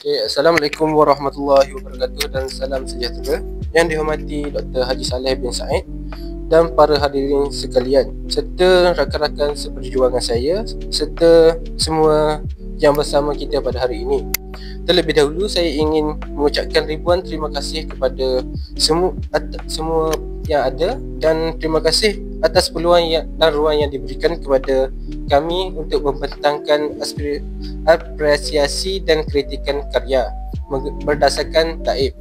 Okay, Assalamualaikum warahmatullahi wabarakatuh dan salam sejahtera yang dihormati Dr. Haji Saleh bin Said dan para hadirin sekalian serta rakan-rakan seperjuangan saya serta semua yang bersama kita pada hari ini. Terlebih dahulu saya ingin mengucapkan ribuan terima kasih kepada semua yang ada dan terima kasih atas peluang dan ruang yang diberikan kepada kami untuk membentangkan apresiasi dan kritikan karya berdasarkan taib.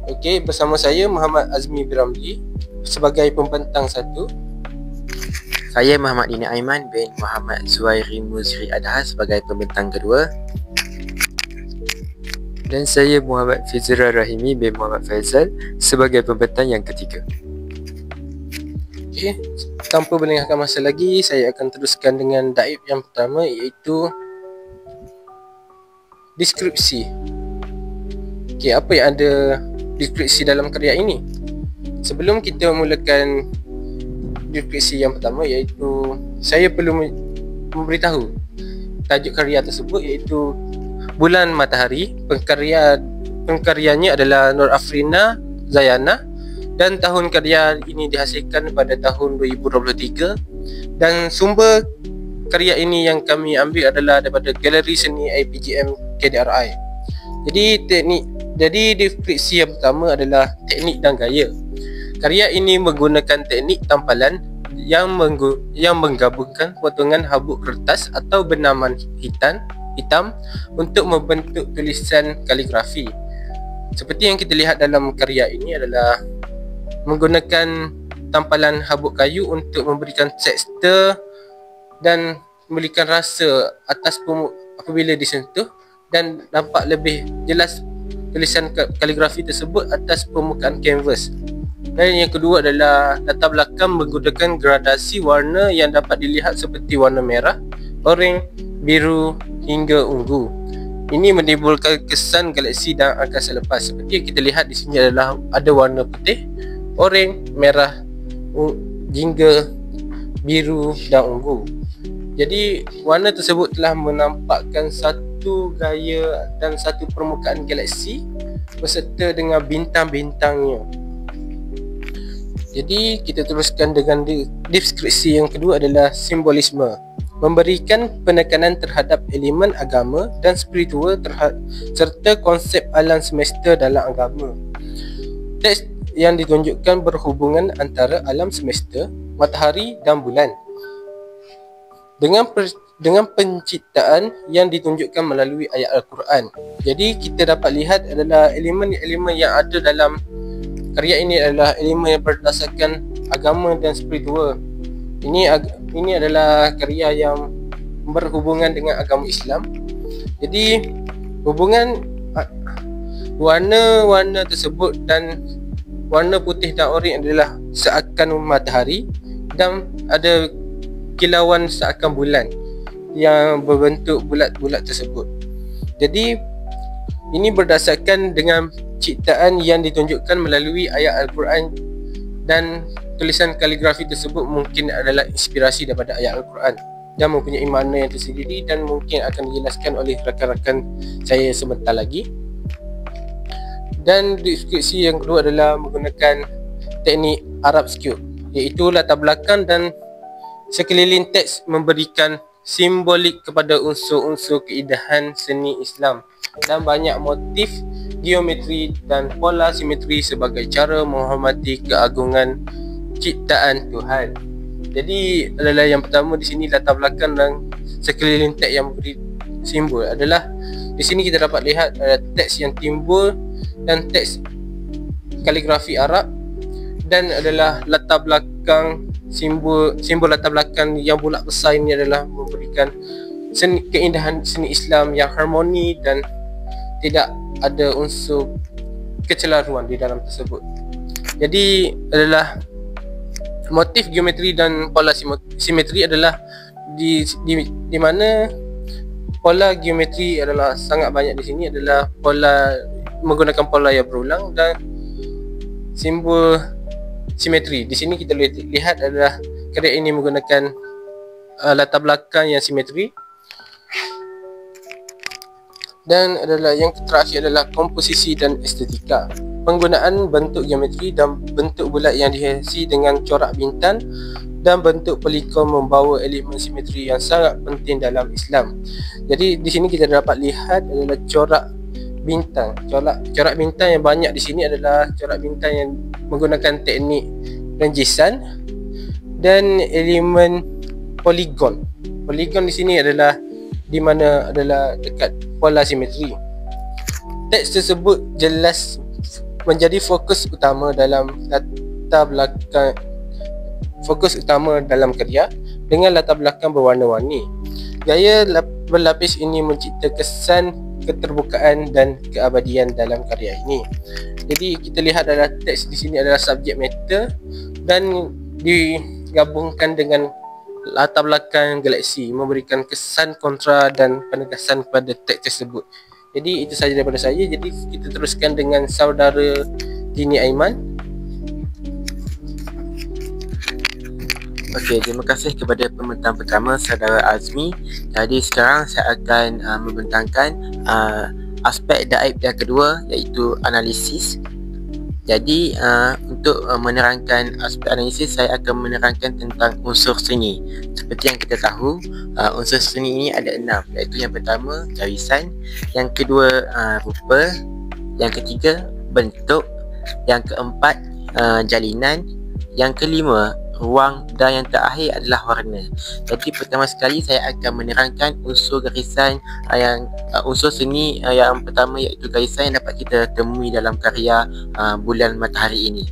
Okey, bersama saya Muhammad Azmi Biramli sebagai pembentang 1. Saya Muhammad Dini Aiman bin Muhammad Zuhairi Muzri Adha sebagai pembentang 2. Dan saya Muhammad Fizra Rahimi bin Muhammad Faizal sebagai pembentang yang 3. Okey, tanpa melengahkan masa lagi, saya akan teruskan dengan daib yang pertama, iaitu deskripsi. Okey, apa yang ada deskripsi dalam karya ini? Sebelum kita memulakan deskripsi yang pertama, iaitu saya perlu memberitahu tajuk karya tersebut iaitu Bulan Matahari. Pengkaryanya adalah Nur Afrina Zayana dan tahun karya ini dihasilkan pada tahun 2023 dan sumber karya ini yang kami ambil adalah daripada Galeri Seni IPGM KDRI. Jadi deskripsi yang pertama adalah teknik dan gaya. Karya ini menggunakan teknik tampalan yang menggabungkan potongan habuk kertas atau benaman hitam untuk membentuk tulisan kaligrafi. Seperti yang kita lihat dalam karya ini adalah menggunakan tampalan habuk kayu untuk memberikan tekstur dan memberikan rasa atas apabila disentuh dan nampak lebih jelas tulisan kaligrafi tersebut atas permukaan kanvas. Dan yang kedua adalah latar belakang menggunakan gradasi warna yang dapat dilihat seperti warna merah, oranye, biru hingga ungu. Ini menimbulkan kesan galaksi dan angkasa lepas. Seperti yang kita lihat di sini adalah ada warna putih, oranye, merah, hingga biru dan ungu. Jadi warna tersebut telah menampakkan satu gaya dan satu permukaan galaksi beserta dengan bintang-bintangnya. Jadi kita teruskan dengan deskripsi yang kedua adalah simbolisme. Memberikan penekanan terhadap elemen agama dan spiritual serta konsep alam semesta dalam agama. Teks yang ditunjukkan berhubungan antara alam semesta, matahari dan bulan dengan penciptaan yang ditunjukkan melalui ayat Al-Quran. Jadi kita dapat lihat adalah elemen-elemen yang ada dalam karya ini adalah elemen yang berdasarkan agama dan spiritual. Ini adalah karya yang berhubungan dengan agama Islam. Jadi hubungan warna-warna tersebut dan warna putih dan oranye adalah seakan matahari dan ada kilauan seakan bulan yang berbentuk bulat-bulat tersebut. Jadi ini berdasarkan dengan ciptaan yang ditunjukkan melalui ayat Al-Quran dan tulisan kaligrafi tersebut mungkin adalah inspirasi daripada ayat Al-Quran dan mempunyai makna yang tersendiri dan mungkin akan dijelaskan oleh rakan-rakan saya sebentar lagi. Dan deskripsi yang kedua adalah menggunakan teknik Arab Square, iaitu latar belakang dan sekeliling teks memberikan simbolik kepada unsur-unsur keindahan seni Islam dan banyak motif geometri dan pola simetri sebagai cara menghormati keagungan ciptaan Tuhan. Jadi adalah yang pertama di sini latar belakang dan sekeliling teks yang beri simbol adalah di sini kita dapat lihat teks yang timbul dan teks kaligrafi Arab dan adalah latar belakang simbol latar belakang yang bulat besar ini adalah memberikan keindahan seni Islam yang harmoni dan tidak ada unsur kecelaruan di dalam tersebut. Jadi adalah motif geometri dan pola simetri adalah di mana pola geometri adalah sangat banyak di sini adalah pola menggunakan pola yang berulang dan simbol simetri. Di sini kita lihat adalah karya ini menggunakan latar belakang yang simetri Dan yang terakhir adalah komposisi dan estetika. Penggunaan bentuk geometri dan bentuk bulat yang dihiasi dengan corak bintang dan bentuk polikon membawa elemen simetri yang sangat penting dalam Islam. Jadi di sini kita dapat lihat adalah corak bintang. Corak bintang yang banyak di sini adalah corak bintang yang menggunakan teknik renjisan dan elemen poligon. Poligon di sini adalah di mana adalah dekat pola simetri. Teks tersebut jelas menjadi fokus utama dalam latar belakang karya dengan latar belakang berwarna-warni. Gaya berlapis ini mencipta kesan keterbukaan dan keabadian dalam karya ini. Jadi kita lihat adalah teks di sini adalah subjek matter dan digabungkan dengan latar belakang galaksi, memberikan kesan kontra dan penegasan kepada teks tersebut. Jadi itu saja daripada saya. Jadi kita teruskan dengan saudara Dini Aiman. Okey, terima kasih kepada pembentang pertama saudara Azmi. Jadi sekarang saya akan membentangkan aspek daib yang kedua, iaitu analisis. Jadi untuk menerangkan aspek analisis, saya akan menerangkan tentang unsur seni. Seperti yang kita tahu, unsur seni ini ada 6, iaitu yang pertama garisan, yang kedua rupa, yang ketiga bentuk, yang keempat jalinan, yang kelima ruang, dan yang terakhir adalah warna. Jadi pertama sekali saya akan menerangkan unsur garisan unsur seni yang pertama, iaitu garisan yang dapat kita temui dalam karya Bulan Matahari ini.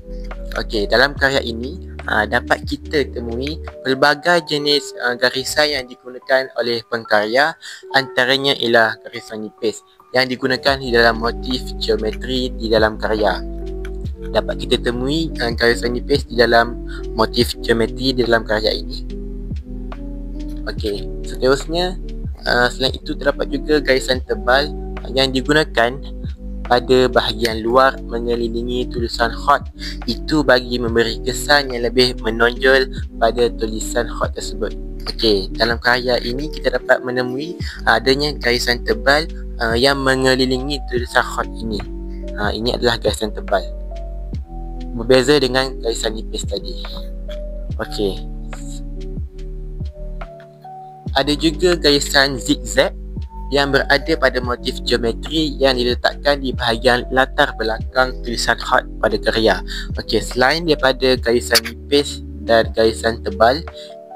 Okey, dalam karya ini dapat kita temui pelbagai jenis garisan yang digunakan oleh pengkarya. Antaranya ialah garisan nipis yang digunakan di dalam motif geometri di dalam karya. Dapat kita temui garisan nipis di dalam motif geometri di dalam karya ini. Okey, seterusnya selain itu terdapat juga garisan tebal yang digunakan pada bahagian luar mengelilingi tulisan khot. Itu bagi memberi kesan yang lebih menonjol pada tulisan khot tersebut. Okey, dalam karya ini kita dapat menemui adanya garisan tebal yang mengelilingi tulisan khot ini. Ini adalah garisan tebal, berbeza dengan garisan nipis tadi. Okey, ada juga garisan zigzag yang berada pada motif geometri yang diletakkan di bahagian latar belakang tulisan khot pada karya. Okey, selain daripada garisan nipis dan garisan tebal,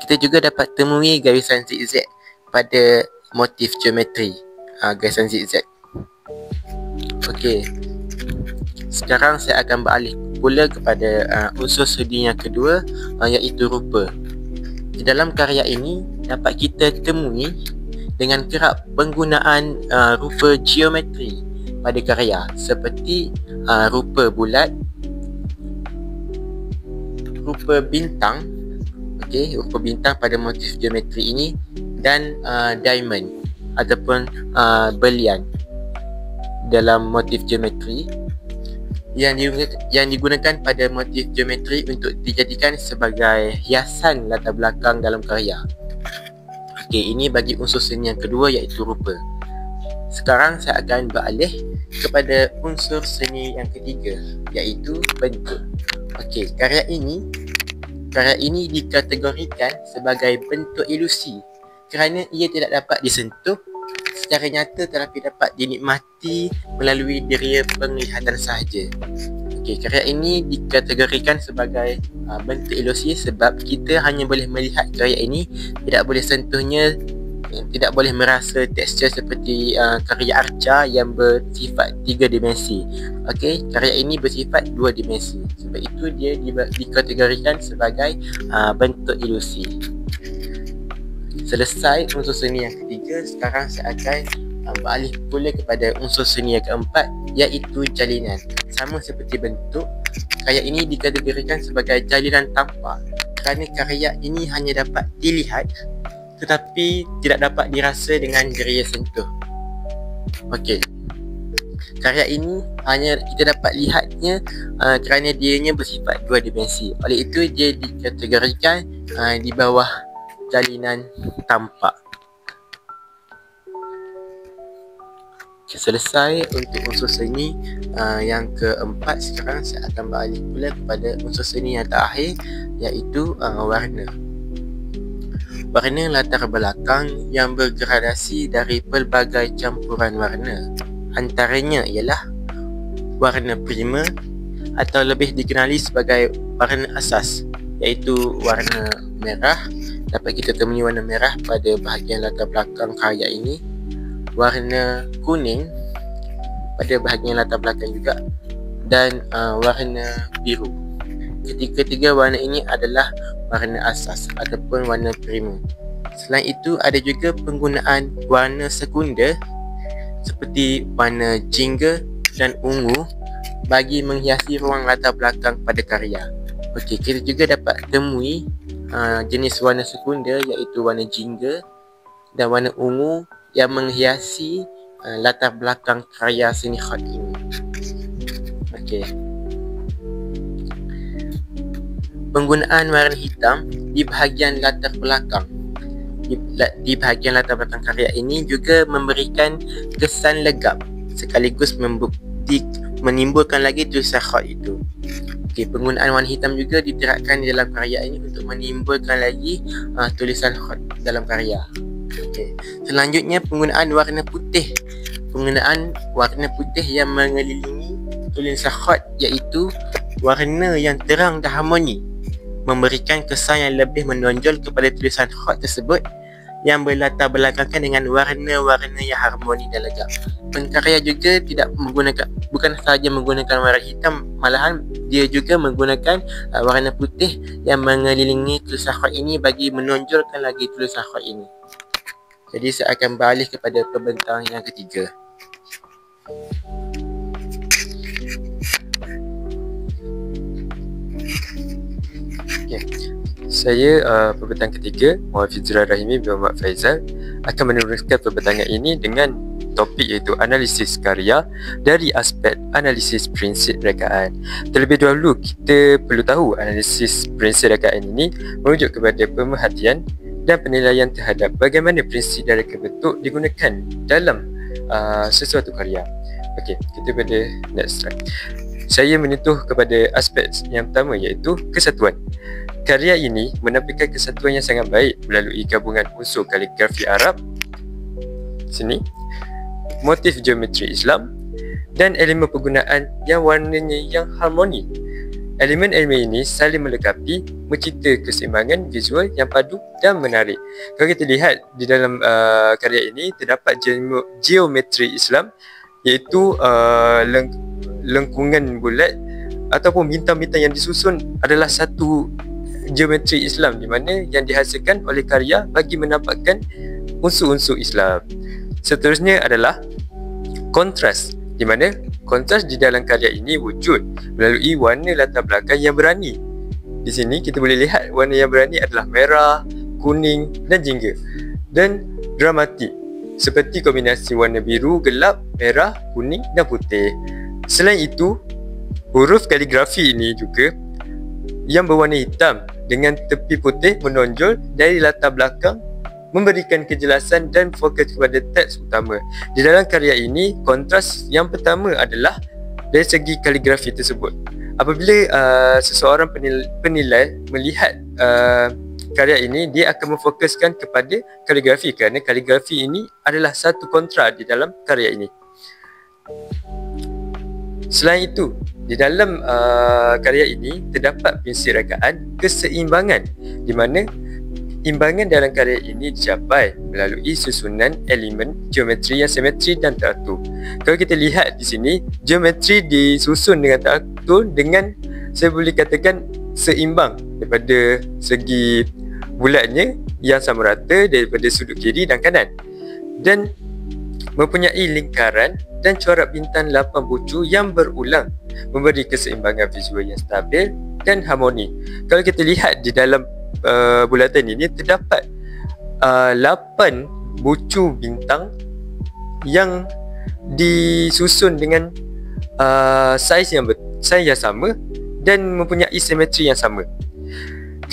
kita juga dapat temui garisan zigzag pada motif geometri. Garisan zigzag. Okey, sekarang saya akan beralih pula kepada unsur seni yang kedua, iaitu rupa. Di dalam karya ini dapat kita temui dengan kerap penggunaan rupa geometri pada karya, seperti rupa bulat, rupa bintang, rupa bintang pada motif geometri ini, dan diamond ataupun belian dalam motif geometri yang digunakan pada motif geometri untuk dijadikan sebagai hiasan latar belakang dalam karya. Okey, ini bagi unsur seni yang kedua, iaitu rupa. Sekarang saya akan beralih kepada unsur seni yang ketiga, iaitu bentuk. Okey, karya ini dikategorikan sebagai bentuk ilusi kerana ia tidak dapat disentuh secara nyata tetapi dapat dinikmati melalui deria penglihatan sahaja. Okey, karya ini dikategorikan sebagai bentuk ilusi sebab kita hanya boleh melihat karya ini, tidak boleh sentuhnya, tidak boleh merasa tekstur seperti karya arca yang bersifat 3 dimensi. Okey, karya ini bersifat 2 dimensi. Sebab itu dia dikategorikan sebagai bentuk ilusi. Selesai unsur seni yang ketiga, sekarang saya akan beralih pula kepada unsur seni yang keempat, iaitu jalinan. Sama seperti bentuk, karya ini dikategorikan sebagai jalinan tampak kerana karya ini hanya dapat dilihat tetapi tidak dapat dirasa dengan deria sentuh. Okey, karya ini hanya kita dapat lihatnya kerana dianya bersifat 2 dimensi. Oleh itu dia dikategorikan di bawah jalinan tampak. Selesai untuk unsur seni yang keempat. Sekarang saya akan beralih pula kepada unsur seni yang terakhir, iaitu warna. Warna latar belakang yang bergradasi dari pelbagai campuran warna. Antaranya ialah warna primer atau lebih dikenali sebagai warna asas, iaitu warna merah. Dapat kita temui warna merah pada bahagian latar belakang karya ini. Warna kuning pada bahagian latar belakang juga, dan warna biru. Ketiga-tiga warna ini adalah warna asas ataupun warna primer. Selain itu, ada juga penggunaan warna sekunder seperti warna jingga dan ungu bagi menghiasi ruang latar belakang pada karya. Okey, kita juga dapat temui jenis warna sekunder, iaitu warna jingga dan warna ungu yang menghiasi latar belakang karya seni khat ini. Okey. Penggunaan warna hitam di bahagian latar belakang. Di bahagian latar belakang karya ini juga memberikan kesan legap sekaligus menimbulkan lagi tulisan khat itu. Okey, penggunaan warna hitam juga diterapkan di dalam karya ini untuk menimbulkan lagi tulisan khat dalam karya. Okey, selanjutnya penggunaan warna putih. Penggunaan warna putih yang mengelilingi tulisan khat, iaitu warna yang terang dan harmoni, memberikan kesan yang lebih menonjol kepada tulisan khat tersebut yang berlatar belakangkan dengan warna-warna yang harmoni dan legap. Pengkarya juga bukan sahaja menggunakan warna hitam, malahan dia juga menggunakan warna putih yang mengelilingi tulisan khat ini bagi menonjolkan lagi tulisan khat ini. Jadi saya akan beralih kepada pembentang yang ketiga. Saya pembentang ketiga, Muhammad Fizrul Rahimi bin Muhammad Faizal, akan meneruskan pembentangan ini dengan topik iaitu analisis karya dari aspek analisis prinsip rekaan. Terlebih dahulu, kita perlu tahu analisis prinsip rekaan ini merujuk kepada pemerhatian dan penilaian terhadap bagaimana prinsip dan reka bentuk digunakan dalam sesuatu karya. Okey, kita pada next slide. Saya menyentuh kepada aspek yang pertama, iaitu kesatuan. Karya ini menampilkan kesatuan yang sangat baik melalui gabungan unsur kaligrafi Arab sini, motif geometri Islam dan elemen penggunaan yang warnanya yang harmoni. Elemen-elemen ini saling melengkapi, mencipta keseimbangan visual yang padu dan menarik. Kalau kita lihat di dalam karya ini terdapat geometri Islam, iaitu lengkungan bulat ataupun bintang-bintang yang disusun adalah satu geometri Islam, di mana yang dihasilkan oleh karya bagi menampakkan unsur-unsur Islam. Seterusnya adalah kontras, di mana kontras di dalam karya ini wujud melalui warna latar belakang yang berani. Di sini kita boleh lihat warna yang berani adalah merah, kuning dan jingga, dan dramatik seperti kombinasi warna biru gelap, merah, kuning dan putih. Selain itu, huruf kaligrafi ini juga yang berwarna hitam dengan tepi putih menonjol dari latar belakang, memberikan kejelasan dan fokus kepada teks utama. Di dalam karya ini, kontras yang pertama adalah dari segi kaligrafi tersebut. Apabila seseorang penilai melihat karya ini, dia akan memfokuskan kepada kaligrafi, kerana kaligrafi ini adalah satu kontra di dalam karya ini. Selain itu, di dalam karya ini terdapat prinsip rekaan keseimbangan, di mana imbangan dalam karya ini dicapai melalui susunan elemen geometri yang simetri dan teratur. Kalau kita lihat di sini, geometri disusun dengan teratur dengan, saya boleh katakan, seimbang daripada segi bulatnya yang sama rata daripada sudut kiri dan kanan, dan mempunyai lingkaran dan corak bintang 8 bucu yang berulang, memberi keseimbangan visual yang stabil dan harmoni. Kalau kita lihat di dalam bulatan ini terdapat 8 bucu bintang yang disusun dengan saiz yang sama dan mempunyai simetri yang sama.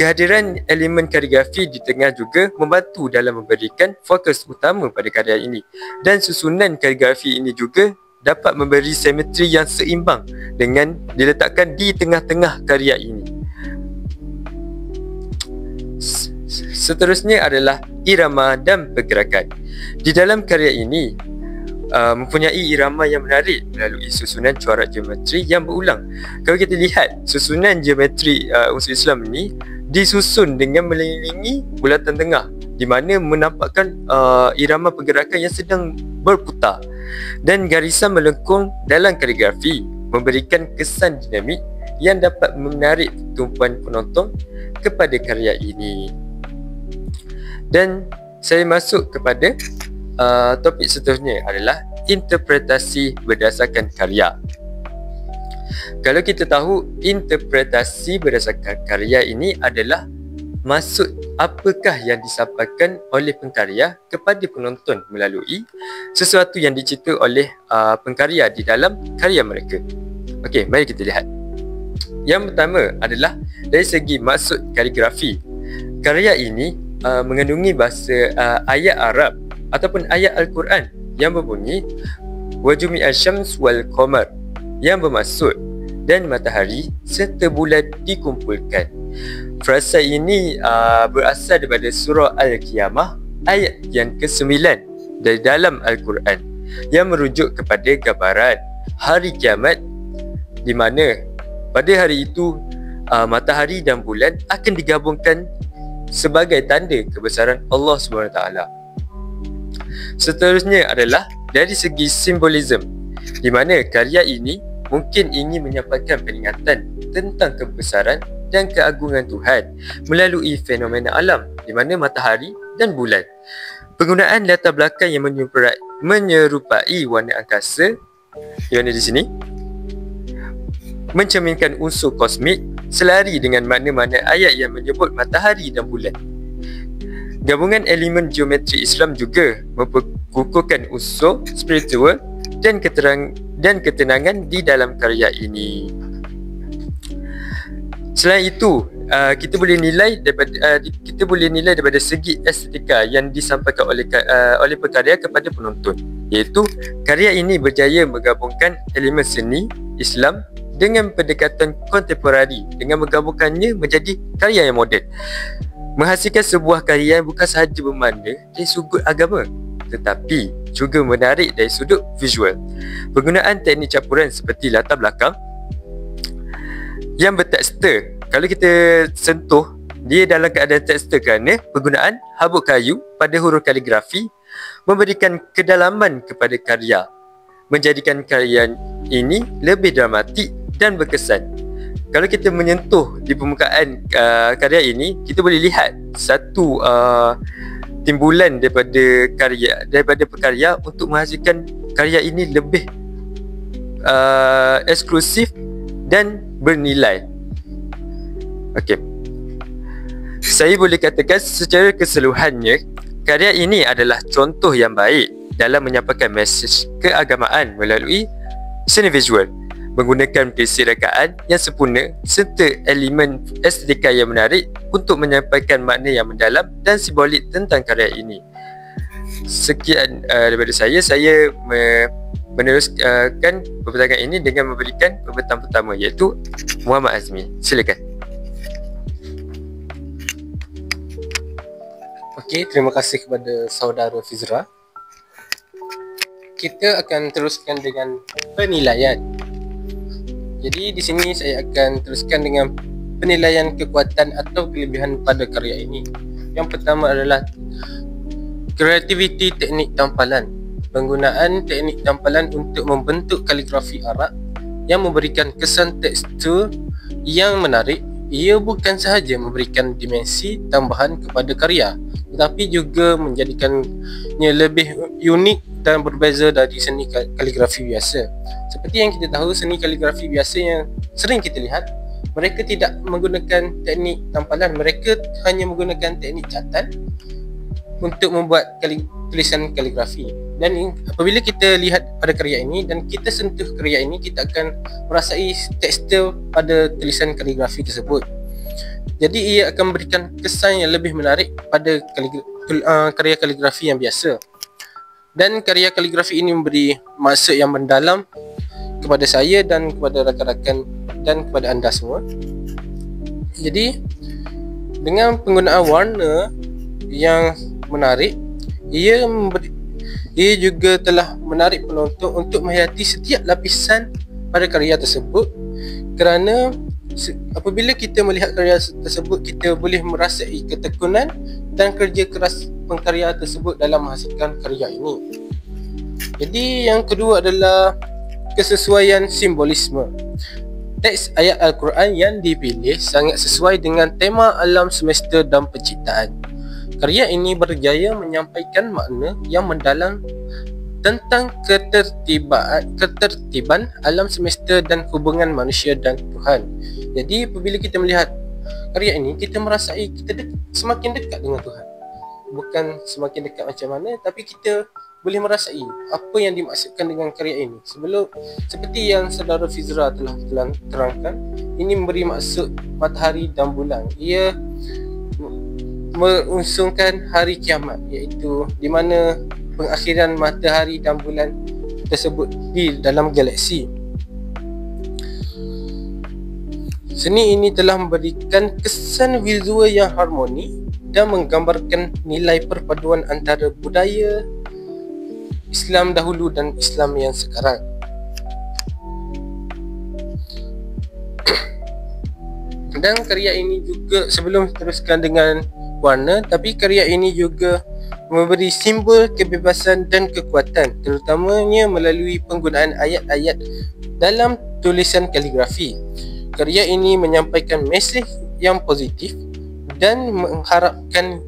Kehadiran elemen kaligrafi di tengah juga membantu dalam memberikan fokus utama pada karya ini, dan susunan kaligrafi ini juga dapat memberi simetri yang seimbang dengan diletakkan di tengah-tengah karya ini. Seterusnya adalah irama dan pergerakan. Di dalam karya ini mempunyai irama yang menarik melalui susunan corak geometri yang berulang. Kalau kita lihat susunan geometri unsur Islam ini disusun dengan mengelilingi bulatan tengah, di mana menampakkan irama pergerakan yang sedang berputar, dan garisan melengkung dalam kaligrafi memberikan kesan dinamik yang dapat menarik tumpuan penonton kepada karya ini. Dan saya masuk kepada topik seterusnya adalah interpretasi berdasarkan karya. Kalau kita tahu, interpretasi berdasarkan karya ini adalah maksud apakah yang disampaikan oleh pengkarya kepada penonton melalui sesuatu yang dicipta oleh pengkarya di dalam karya mereka. Okey, mari kita lihat. Yang pertama adalah dari segi maksud kaligrafi. Karya ini mengandungi bahasa ayat Arab ataupun ayat Al-Quran yang berbunyi wajumi asyams wal qamar, yang bermaksud dan matahari serta bulan dikumpulkan. Frasa ini berasal daripada surah Al-Qiyamah ayat yang ke-9 dari dalam Al-Quran, yang merujuk kepada gambaran hari kiamat, di mana pada hari itu matahari dan bulan akan digabungkan sebagai tanda kebesaran Allah SWT. Seterusnya adalah dari segi simbolisme, di mana karya ini mungkin ingin menyampaikan peringatan tentang kebesaran dan keagungan Tuhan melalui fenomena alam, di mana matahari dan bulan. Penggunaan latar belakang yang menyerupai warna angkasa, di mana di sini mencerminkan unsur kosmik selari dengan makna-makna ayat yang menyebut matahari dan bulan. Gabungan elemen geometri Islam juga memperkukuhkan unsur spiritual dan ketenangan di dalam karya ini. Selain itu, kita boleh nilai daripada segi estetika yang disampaikan oleh pekarya kepada penonton, iaitu karya ini berjaya menggabungkan elemen seni Islam dengan pendekatan kontemporari dengan menggabungkannya menjadi karya yang moden, menghasilkan sebuah karya yang bukan sahaja bermakna dari sudut agama tetapi juga menarik dari sudut visual. Penggunaan teknik campuran seperti latar belakang yang bertekstur, kalau kita sentuh dia dalam keadaan tekstur kerana penggunaan habuk kayu pada huruf kaligrafi memberikan kedalaman kepada karya, menjadikan karya ini lebih dramatik dan berkesan. Kalau kita menyentuh di permukaan karya ini, kita boleh lihat satu timbulan daripada pekarya untuk menghasilkan karya ini lebih eksklusif dan bernilai. Okey, saya boleh katakan secara keseluruhannya karya ini adalah contoh yang baik dalam menyampaikan mesej keagamaan melalui seni visual, menggunakan prinsip rekaan yang sempurna serta elemen estetika yang menarik untuk menyampaikan makna yang mendalam dan simbolik tentang karya ini. Sekian daripada saya meneruskan perbincangan ini dengan memberikan pembentang pertama, iaitu Muhammad Azmi. Silakan. Okey, terima kasih kepada saudara Fizra. Kita akan teruskan dengan penilaian. Jadi di sini saya akan teruskan dengan penilaian kekuatan atau kelebihan pada karya ini. Yang pertama adalah kreativiti teknik tampalan. Penggunaan teknik tampalan untuk membentuk kaligrafi Arab yang memberikan kesan tekstur yang menarik. Ia bukan sahaja memberikan dimensi tambahan kepada karya, tetapi juga menjadikannya lebih unik dan berbeza dari seni kaligrafi biasa. Seperti yang kita tahu, seni kaligrafi biasa yang sering kita lihat, mereka tidak menggunakan teknik tampalan, mereka hanya menggunakan teknik catat untuk membuat tulisan kaligrafi. Dan apabila kita lihat pada karya ini dan kita sentuh karya ini, kita akan merasai tekstur pada tulisan kaligrafi tersebut. Jadi ia akan memberikan kesan yang lebih menarik pada karya kaligrafi yang biasa. Dan karya kaligrafi ini memberi maksud yang mendalam kepada saya dan kepada rakan-rakan dan kepada anda semua. Jadi dengan penggunaan warna yang menarik, ia juga telah menarik penonton untuk menghayati setiap lapisan pada karya tersebut, kerana apabila kita melihat karya tersebut, kita boleh merasai ketekunan dan kerja keras pengkarya tersebut dalam menghasilkan karya ini. Jadi yang kedua adalah kesesuaian simbolisme. Teks ayat Al-Quran yang dipilih sangat sesuai dengan tema alam semesta dan penciptaan. Karya ini berjaya menyampaikan makna yang mendalam tentang ketertiban alam semesta dan hubungan manusia dan Tuhan. Jadi apabila kita melihat karya ini, kita merasai kita semakin dekat dengan Tuhan. Bukan semakin dekat macam mana, tapi kita boleh merasai apa yang dimaksudkan dengan karya ini. Seperti yang saudara Fizra telah terangkan, ini memberi maksud matahari dan bulan. Ia mengunsungkan hari kiamat, iaitu di mana pengakhiran matahari dan bulan tersebut di dalam galaksi. Seni ini telah memberikan kesan visual yang harmoni dan menggambarkan nilai perpaduan antara budaya Islam dahulu dan Islam yang sekarang. Dan karya ini juga, sebelum teruskan dengan warna, tapi karya ini juga memberi simbol kebebasan dan kekuatan, terutamanya melalui penggunaan ayat-ayat dalam tulisan kaligrafi. Karya ini menyampaikan mesej yang positif dan mengharapkan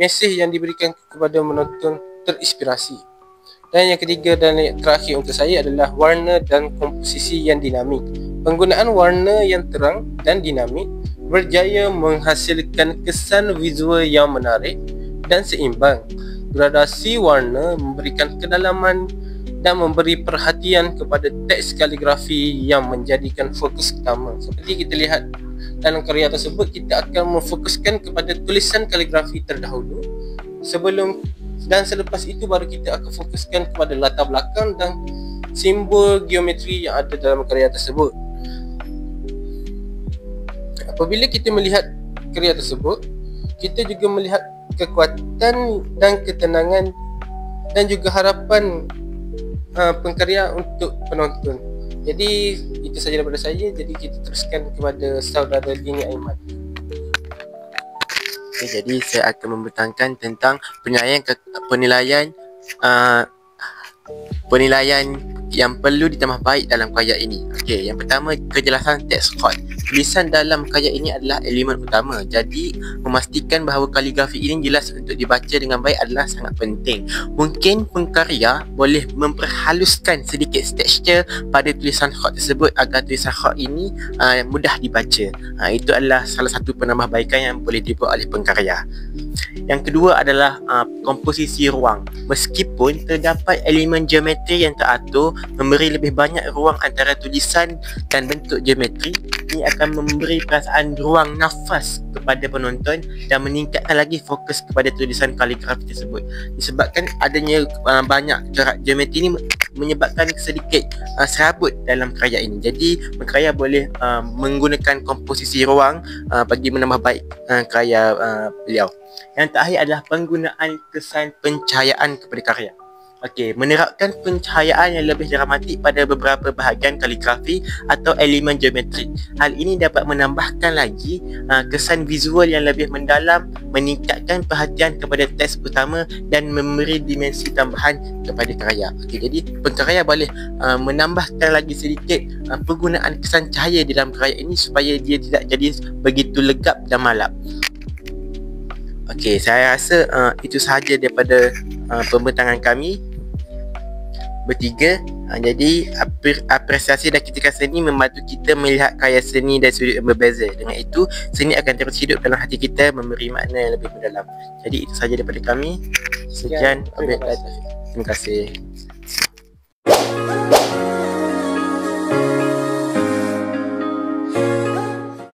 mesej yang diberikan kepada penonton terinspirasi. Dan yang ketiga dan yang terakhir untuk saya adalah warna dan komposisi yang dinamik. Penggunaan warna yang terang dan dinamik berjaya menghasilkan kesan visual yang menarik dan seimbang. Gradasi warna memberikan kedalaman dan memberi perhatian kepada teks kaligrafi yang menjadikan fokus utama. Seperti kita lihat dalam karya tersebut, kita akan memfokuskan kepada tulisan kaligrafi terdahulu, selepas itu baru kita akan fokuskan kepada latar belakang dan simbol geometri yang ada dalam karya tersebut. Apabila kita melihat karya tersebut, kita juga melihat kekuatan dan ketenangan dan juga harapan pengkarya untuk penonton. Jadi itu sahaja daripada saya. Jadi kita teruskan kepada saudara Dini Aiman. Okay, jadi saya akan membentangkan tentang penilaian yang perlu ditambah baik dalam karya ini. Okey, yang pertama, kejelasan teks kod. Tulisan dalam karya ini adalah elemen utama. Jadi, memastikan bahawa kaligrafi ini jelas untuk dibaca dengan baik adalah sangat penting. Mungkin pengkarya boleh memperhaluskan sedikit tekstur pada tulisan kod tersebut agar tulisan kod ini mudah dibaca. Itu adalah salah satu penambahbaikan yang boleh dibuat oleh pengkarya. Yang kedua adalah komposisi ruang. Meskipun terdapat elemen geometri yang teratur, memberi lebih banyak ruang antara tulisan dan bentuk geometri, ini akan memberi perasaan ruang nafas kepada penonton dan meningkatkan lagi fokus kepada tulisan kaligrafi tersebut. Disebabkan adanya banyak corak geometri ini menyebabkan sedikit serabut dalam karya ini. Jadi pengkarya boleh menggunakan komposisi ruang bagi menambah baik karya beliau. Yang terakhir adalah penggunaan kesan pencahayaan kepada karya. Okey, menerapkan pencahayaan yang lebih dramatik pada beberapa bahagian kaligrafi atau elemen geometrik. Hal ini dapat menambahkan lagi kesan visual yang lebih mendalam, meningkatkan perhatian kepada teks utama dan memberi dimensi tambahan kepada karya. Okey, jadi pengkarya boleh menambahkan lagi sedikit penggunaan kesan cahaya dalam karya ini supaya dia tidak jadi begitu legap dan malap. Okey, saya rasa itu sahaja daripada pembentangan kami bertiga. Jadi apresiasi dan kritikan seni membantu kita melihat karya seni dari sudut yang berbeza. Dengan itu, seni akan terus hidup dalam hati kita, memberi makna yang lebih mendalam. Jadi itu sahaja daripada kami. Sekian. Terima kasih.